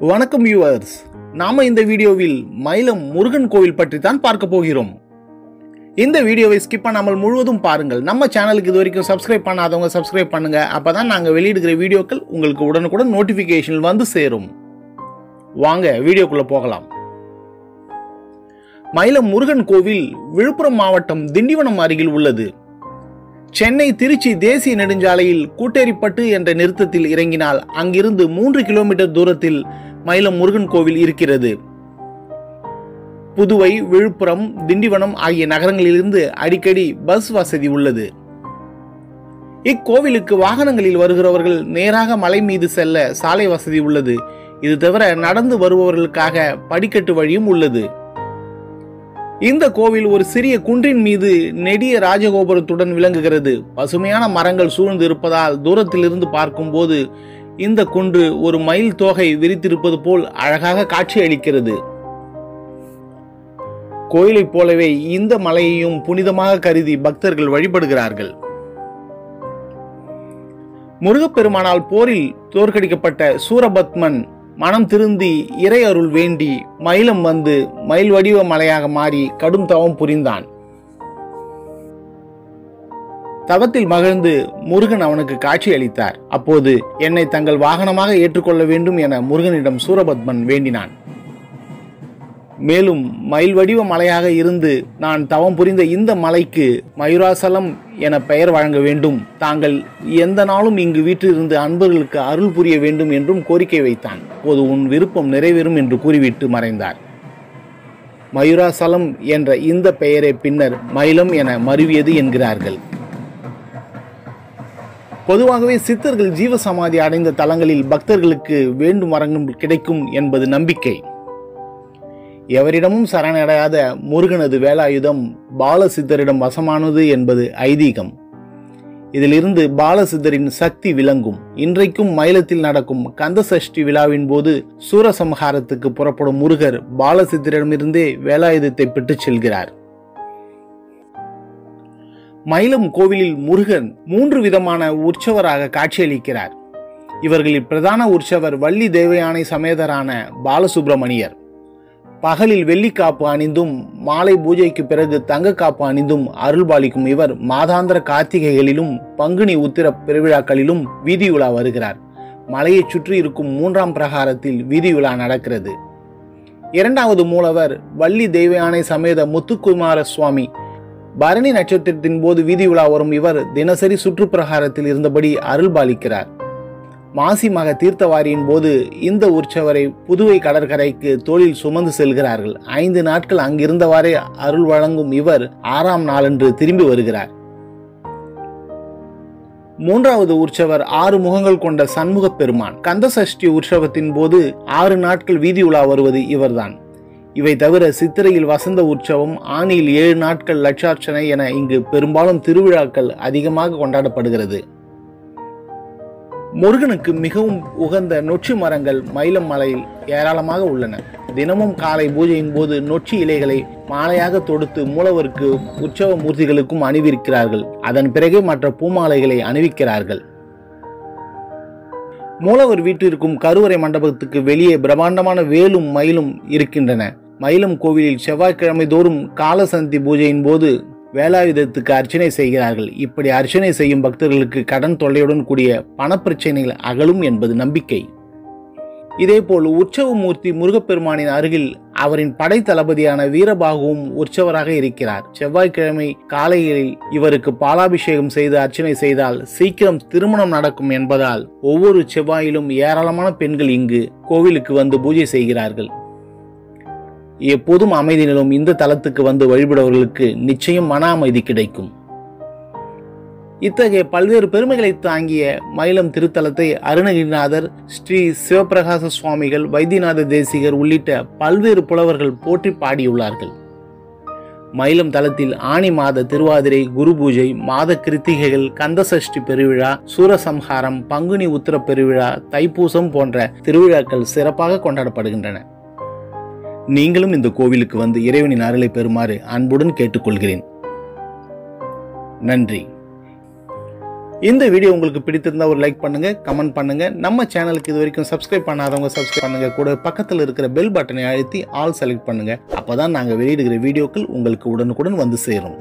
வணக்கம் வியூவர்ஸ், நாம இந்த வீடியோவில் மயிலம் முருகன் கோவில் பற்றி தான் பார்க்க போகிறோம். இந்த வீடியோவை ஸ்கிப் பண்ணாமல் முழுவதும் பாருங்கள். நம்ம சேனலுக்கு இது வரைக்கும் சப்ஸ்கிரைப் பண்ணாதவங்க சப்ஸ்கிரைப் பண்ணுங்க. அப்பதான் நாங்க வெளியிடுகிற வீடியோக்கள் உங்களுக்கு உடனுக்குடன் நோட்டிபிகேஷன் வந்து சேரும். வாங்க வீடியோக்குள்ள போகலாம். மயிலம் முருகன் கோவில் விழுப்புரம் மாவட்டம் திண்டிவனம் அருகில் உள்ளது. சென்னை திருச்சி தேசிய நெடுஞ்சாலையில் கூட்டேரிப்பட்டு என்ற நிறுத்தத்தில் இறங்கினால் அங்கிருந்து 3 கிலோமீட்டர் தூரத்தில் மயிலம் முருகன் கோவில் இருக்கிறது. புதுவை, விழுப்புரம், திண்டிவனம் ஆகிய நகரங்களிலிருந்து அடிக்கடி பஸ் வசதி உள்ளது. இக்கோவிலுக்கு வாகனங்களில் வருகிறவர்கள் நேராக மலை மீது செல்ல சாலை வசதி உள்ளது. இது தவிர நடந்து வருபவர்களுக்காக படிக்கட்டு வழியும் உள்ளது. இந்த கோவில் ஒரு சிறிய குன்றின் மீது நெடிய ராஜகோபுரத்துடன் விளங்குகிறது. பசுமையான மரங்கள் சூழ்ந்து இருப்பதால் தூரத்திலிருந்து பார்க்கும்போது இந்த குன்று ஒரு மயில் தோகை விரித்திருப்பது போல் அழகாக காட்சி அளிக்கிறது. கோயிலைப் போலவே இந்த மலையையும் புனிதமாக கருதி பக்தர்கள் வழிபடுகிறார்கள். முருகப்பெருமானால் போரில் தோற்கடிக்கப்பட்ட சூரபத்மன் மனம் திருந்தி இறை அருள் வேண்டி மயிலம் வந்து மயில் வடிவ மலையாக மாறி கடும் தவம் புரிந்தான். தவத்தில் மகிழ்ந்து முருகன் அவனுக்கு காட்சி அளித்தார். அப்போது என்னை தங்கள் வாகனமாக ஏற்றுக்கொள்ள வேண்டும் என முருகனிடம் சூரபத்மன் வேண்டினான். மேலும் மயில் வடிவ மலையாக இருந்து நான் தவம் புரிந்த இந்த மலைக்கு மயூராசலம் என பெயர் வழங்க வேண்டும், தாங்கள் எந்த நாளும் இங்கு வீற்றிருந்து அன்பர்களுக்கு அருள் புரிய வேண்டும் என்றும் கோரிக்கை வைத்தான். போது உன் விருப்பம் நிறைவேறும் என்று கூறிவிட்டு மறைந்தார். மயூராசலம் என்ற இந்த பெயரை பின்னர் மயிலம் என மருவியது என்கிறார்கள். பொதுவாகவே சித்தர்கள் ஜீவசமாதி அடைந்த தலங்களில் பக்தர்களுக்கு வேண்டும் வரங்களும் கிடைக்கும் என்பது நம்பிக்கை. எவரிடமும் சரணடையாத முருகனது வேலாயுதம் பாலசித்தரிடம் வசமானது என்பது ஐதீகம். இதிலிருந்து பாலசித்தரின் சக்தி விளங்கும். இன்றைக்கும் மயிலத்தில் நடக்கும் கந்த சஷ்டி விழாவின் போது சூரசம்ஹாரத்துக்கு புறப்படும் முருகர் பாலசித்தரிடமிருந்தே வேலாயுதத்தை பெற்றுச் செல்கிறார். மயிலம் கோவிலில் முருகன் 3 விதமான உற்சவராக காட்சியளிக்கிறார். இவர்களில் பிரதான உற்சவர் வள்ளி தேவயானை சமேதரான பாலசுப்பிரமணியர். பகலில் வெள்ளிக்காப்பு அணிந்தும் மாலை பூஜைக்கு பிறகு தங்க காப்பு அணிந்தும் அருள்பாலிக்கும் இவர் மாதாந்திர கார்த்திகைகளிலும் பங்குனி உத்திர பெருவிழாக்களிலும் வீதி உலா வருகிறார். மலையை சுற்றி இருக்கும் 3ஆம் பிரகாரத்தில் வீதி உலா நடக்கிறது. 2வது மூலவர் வள்ளி தெய்வயானை சமேத முத்துக்குமார சுவாமி. பரணி நட்சத்திரத்தின் போது வீதி உலா வரும் இவர் தினசரி சுற்றுப்பிரகாரத்தில் இருந்தபடி அருள்பாலிக்கிறார். மாசி மக தீர்த்தவாரியின் போது இந்த உற்சவரை புதுவை கடற்கரைக்கு தோளில் சுமந்து செல்கிறார்கள். 5 நாட்கள் அங்கிருந்தவாறே அருள் வழங்கும் இவர் 6ஆம் நாளன்று திரும்பி வருகிறார். 3வது உற்சவர் 6 முகங்கள் கொண்ட சண்முக பெருமான். கந்த சஷ்டி உற்சவத்தின் போது 6 நாட்கள் வீதி உலா வருவது இவர்தான். இவை தவிர சித்திரையில் வசந்த உற்சவம், ஆனியில் 7 நாட்கள் லட்சார்ச்சனை என இங்கு பெரும்பாலும் திருவிழாக்கள் அதிகமாக கொண்டாடப்படுகிறது. முருகனுக்கு மிகவும் உகந்த நொச்சி மரங்கள் மயிலம் மலையில் ஏராளமாக உள்ளன. தினமும் காலை பூஜையின் போது நொச்சி இலைகளை மாலையாக தொடுத்து மூலவருக்கு உற்சவ மூர்த்திகளுக்கும் அணிவிக்கிறார்கள். அதன் பிறகு மற்ற பூமாலைகளை அணிவிக்கிறார்கள். மூலவர் வீட்டிற்கும் கருவறை மண்டபத்துக்கு வெளியே பிரம்மாண்டமான வேலும் மயிலும் இருக்கின்றன. மயிலம் கோவிலில் செவ்வாய்க்கிழமை தோறும் காலசந்தி பூஜையின் போது வேலாயுதத்துக்கு அர்ச்சனை செய்கிறார்கள். இப்படி அர்ச்சனை செய்யும் பக்தர்களுக்கு கடன் தொல்லையுடன் கூடிய பணப்பிரச்சனைகள் அகலும் என்பது நம்பிக்கை. இதேபோல் உற்சவ மூர்த்தி முருகப்பெருமானின் அருகில் அவரின் படை தளபதியான வீரபாகுவும் உற்சவராக இருக்கிறார். செவ்வாய்க்கிழமை காலையில் இவருக்கு பாலாபிஷேகம் செய்து அர்ச்சனை செய்தால் சீக்கிரம் திருமணம் நடக்கும் என்பதால் ஒவ்வொரு செவ்வாயிலும் ஏராளமான பெண்கள் இங்கு கோவிலுக்கு வந்து பூஜை செய்கிறார்கள். எப்போதும் அமைதி நிலும் இந்த தலத்துக்கு வந்து வழிபடுவர்களுக்கு நிச்சயம் மன அமைதி கிடைக்கும். இத்தகைய பல்வேறு பெருமைகளை தாங்கிய மயிலம் திருத்தலத்தை அருணகிரிநாதர், ஸ்ரீ சிவபிரகாச சுவாமிகள், வைத்தியநாத தேசிகர் உள்ளிட்ட பல்வேறு புலவர்கள் போற்றி பாடியுள்ளார்கள். மயிலம் தலத்தில் ஆனி மாத திருவாதிரை, குரு பூஜை, மாத கிருத்திகைகள், கந்த சஷ்டி பெருவிழா, சூரசம்ஹாரம், பங்குனி உத்திர பெருவிழா, தைப்பூசம் போன்ற திருவிழாக்கள் சிறப்பாக கொண்டாடப்படுகின்றன. நீங்களும் இந்த கோவிலுக்கு வந்து இறைவனின் அருளை பெறுமாறு அன்புடன் கேட்டுக்கொள்கிறேன். நன்றி. இந்த வீடியோ உங்களுக்கு பிடித்திருந்தா ஒரு லைக் பண்ணுங்க, கமெண்ட் பண்ணுங்க. நம்ம சேனலுக்கு இது வரைக்கும் சப்ஸ்கிரைப் பண்ணாதவங்க சப்ஸ்கிரைப் பண்ணுங்க. கூட பக்கத்தில் இருக்கிற பெல் பட்டனை அழுத்தி ஆல் செலக்ட் பண்ணுங்க. அப்பதான் நாங்க வெளியிடுகிற வீடியோக்கள் உங்களுக்கு உடனுக்குடன் வந்து சேரும்.